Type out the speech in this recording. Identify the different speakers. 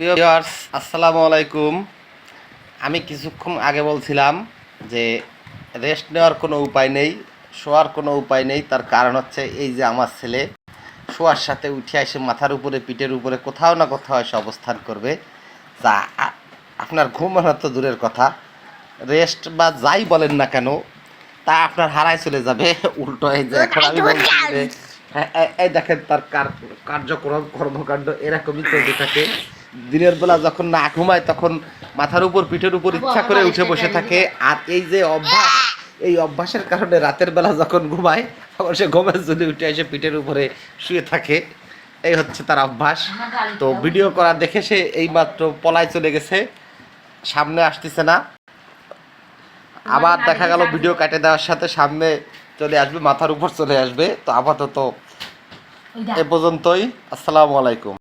Speaker 1: প্রিয় ভিউয়ার্স, আসসালামু আলাইকুম। আমি কিছুক্ষণ আগে বলছিলাম যে রেস্ট নেওয়ার কোনো উপায় নেই, শোয়ার কোনো উপায় নেই। তার কারণ হচ্ছে এই যে আমার ছেলে শোয়ার সাথে উঠে এসে মাথার উপরে পিঠের উপরে কোথাও না কোথাও এসে অবস্থান করবে। যা আপনার ঘুমানো তো দূরের কথা, রেস্ট বা যাই বলেন না কেন তা আপনার হারায় চলে যাবে। উল্টো এই যে এখন আমি বলছি যে এই দেখেন তার কার্যক্রম কর্মকাণ্ড এরকমই চলতে থাকে। দিনের বেলা যখন না ঘুমায় তখন মাথার উপর পিঠের উপর ইচ্ছা করে উঠে বসে থাকে। আর এই যে অভ্যাস, এই অভ্যাসের কারণে রাতের বেলা যখন ঘুমায় তখন সে ঘুমের যদি উঠে এসে পিঠের উপরে শুয়ে থাকে। এই হচ্ছে তার অভ্যাস। তো ভিডিও করা দেখে সে এইমাত্র পলায় চলে গেছে, সামনে আসতেছে না। আবার দেখা গেল ভিডিও কাটে দেওয়ার সাথে সামনে চলে আসবে, মাথার উপর চলে আসবে। তো আপাতত এ পর্যন্তই। আসসালামু আলাইকুম।